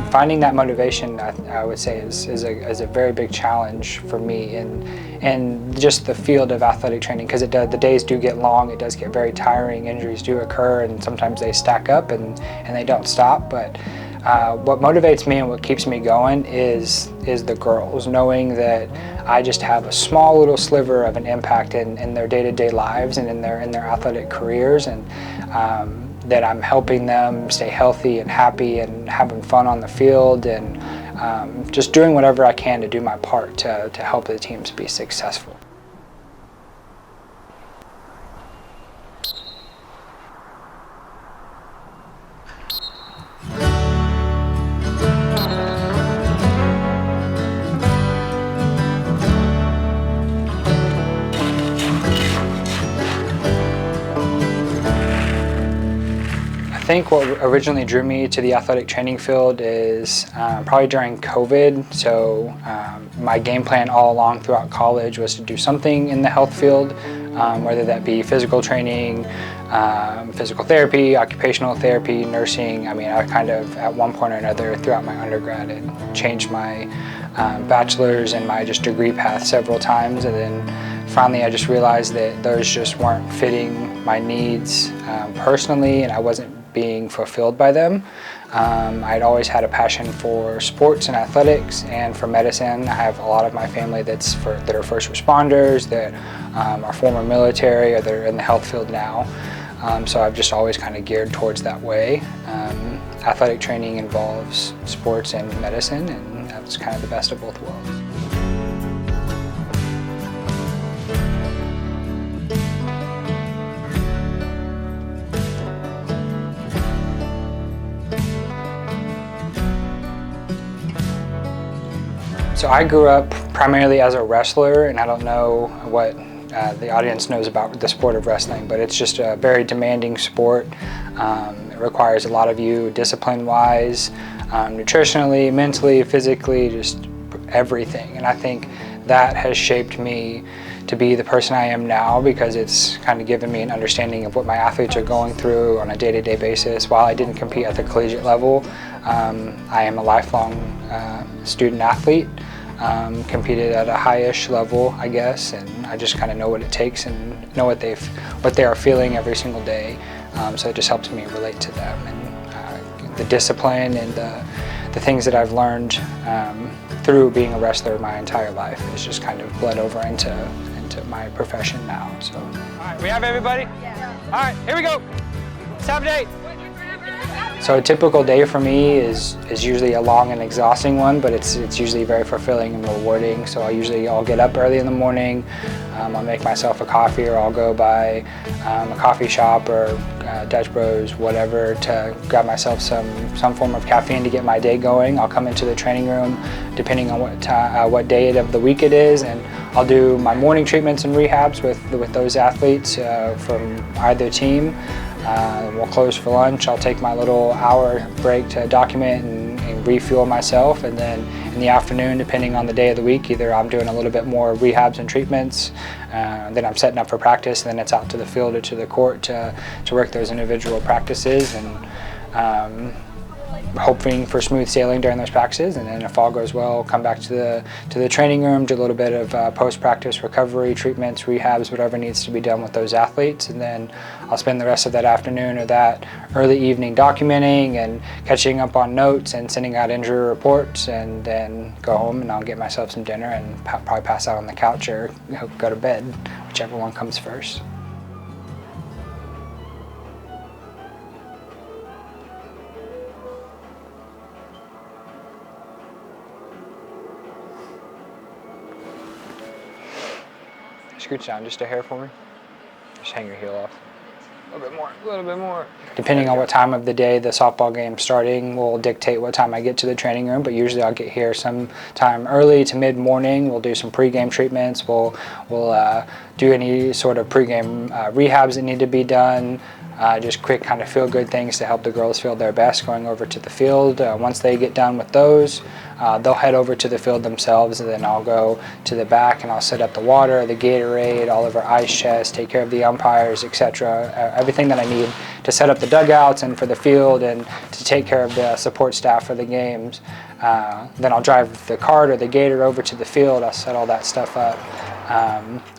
finding that motivation, I would say, is a very big challenge for me in just the field of athletic training, because the days do get long, it does get very tiring, injuries do occur, and sometimes they stack up and they don't stop. But what motivates me and what keeps me going is the girls, knowing that I just have a small little sliver of an impact in their day-to-day lives and in their athletic careers, and that I'm helping them stay healthy and happy and having fun on the field, and just doing whatever I can to do my part to help the teams be successful. I think what originally drew me to the athletic training field is probably during COVID. So my game plan all along throughout college was to do something in the health field, whether that be physical training, physical therapy, occupational therapy, nursing. I mean, I kind of, at one point or another throughout my undergrad, had changed my bachelor's and my just degree path several times, and then finally I just realized that those just weren't fitting my needs personally, and I wasn't being fulfilled by them. I'd always had a passion for sports and athletics and for medicine. I have a lot of my family that are first responders, that are former military, or they're in the health field now. So I've just always kind of geared towards that way. Athletic training involves sports and medicine, and that's kind of the best of both worlds. So I grew up primarily as a wrestler, and I don't know what the audience knows about the sport of wrestling, but it's just a very demanding sport. It requires a lot of you discipline-wise, nutritionally, mentally, physically, just everything. And I think that has shaped me to be the person I am now, because it's kind of given me an understanding of what my athletes are going through on a day-to-day basis. While I didn't compete at the collegiate level, I am a lifelong student athlete. Competed at a high-ish level, I guess, and I just kind of know what it takes and know what they are feeling every single day. So it just helps me relate to them, and the discipline and the things that I've learned through being a wrestler my entire life is just kind of bled over into my profession now. So, all right, we have everybody? Yeah. All right, here we go. Let's have a date. So a typical day for me is usually a long and exhausting one, but it's usually very fulfilling and rewarding. So I'll get up early in the morning, I'll make myself a coffee, or I'll go by a coffee shop or Dutch Bros, whatever, to grab myself some form of caffeine to get my day going. I'll come into the training room depending on what day of the week it is, and I'll do my morning treatments and rehabs with those athletes from either team. We'll close for lunch. I'll take my little hour break to document and refuel myself, and then in the afternoon, depending on the day of the week, either I'm doing a little bit more rehabs and treatments, then I'm setting up for practice, and then it's out to the field or to the court to work those individual practices, and hoping for smooth sailing during those practices. And then if all goes well, come back to the training room, do a little bit of post-practice recovery, treatments, rehabs, whatever needs to be done with those athletes. And then I'll spend the rest of that afternoon or that early evening documenting and catching up on notes and sending out injury reports, and then go home and I'll get myself some dinner and probably pass out on the couch or go to bed, whichever one comes first. Scooch down just a hair for me. Just hang your heel off. A little bit more. Depending on what time of the day the softball game's starting will dictate what time I get to the training room, but usually I'll get here sometime early to mid-morning. We'll do some pregame treatments. We'll do any sort of pregame rehabs that need to be done. just quick kind of feel-good things to help the girls feel their best going over to the field. Once they get done with those, they'll head over to the field themselves, and then I'll go to the back and I'll set up the water, the Gatorade, all of our ice chests, take care of the umpires, etc. Everything that I need to set up the dugouts and for the field and to take care of the support staff for the games. Then I'll drive the cart or the Gator over to the field. I'll set all that stuff up.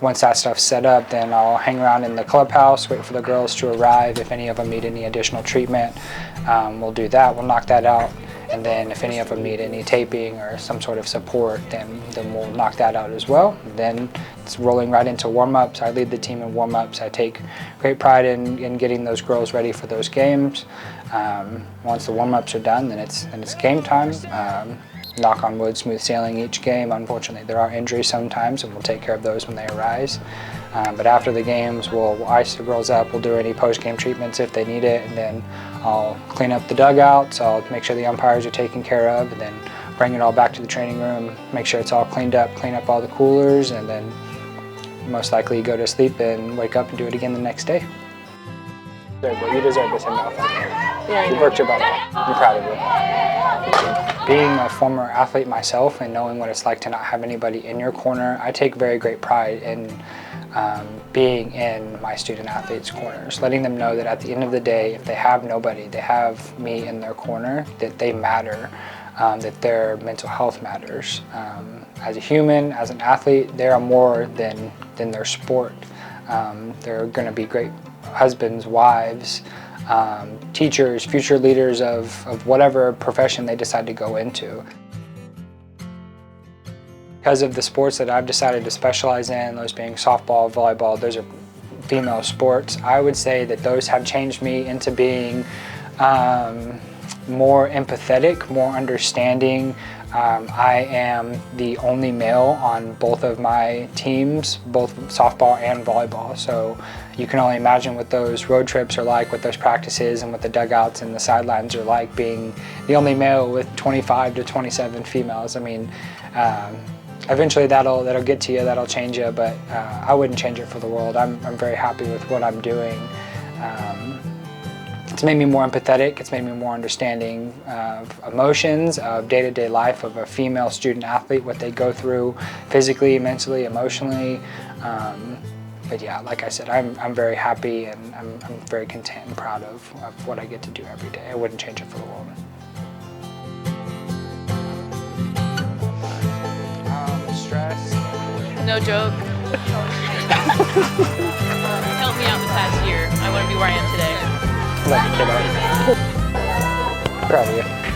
Once that stuff's set up, then I'll hang around in the clubhouse, wait for the girls to arrive. If any of them need any additional treatment, we'll do that. We'll knock that out. And then if any of them need any taping or some sort of support, then we'll knock that out as well. Then it's rolling right into warm-ups. I lead the team in warm-ups. I take great pride in getting those girls ready for those games. Once the warm-ups are done, then it's game time. Knock on wood, smooth sailing each game. Unfortunately, there are injuries sometimes, and we'll take care of those when they arise. But after the games, we'll ice the girls up. We'll do any post-game treatments if they need it, and then I'll clean up the dugouts. I'll make sure the umpires are taken care of, and then bring it all back to the training room, make sure it's all cleaned up, clean up all the coolers, and then most likely go to sleep and wake up and do it again the next day. You deserve this enough. Yeah, you worked your butt off. I'm proud of you. Being a former athlete myself and knowing what it's like to not have anybody in your corner, I take very great pride in being in my student athletes' corners, letting them know that at the end of the day, if they have nobody, they have me in their corner, that they matter, that their mental health matters. As a human, as an athlete, they are more than their sport. They're going to be great husbands, wives, teachers, future leaders of whatever profession they decide to go into. Because of the sports that I've decided to specialize in, those being softball, volleyball, those are female sports, I would say that those have changed me into being more empathetic, more understanding. I am the only male on both of my teams, both softball and volleyball, so you can only imagine what those road trips are like, what those practices and what the dugouts and the sidelines are like, being the only male with 25 to 27 females. I mean, eventually that'll get to you, that'll change you, but I wouldn't change it for the world. I'm very happy with what I'm doing. It's made me more empathetic, it's made me more understanding of emotions, of day-to-day life of a female student athlete, what they go through physically, mentally, emotionally. But yeah, like I said, I'm very happy and I'm very content and proud of what I get to do every day. I wouldn't change it for the world. Stress. No joke. Helped me out the past year. I want to be where I am today. Love the kid out. Proud of you.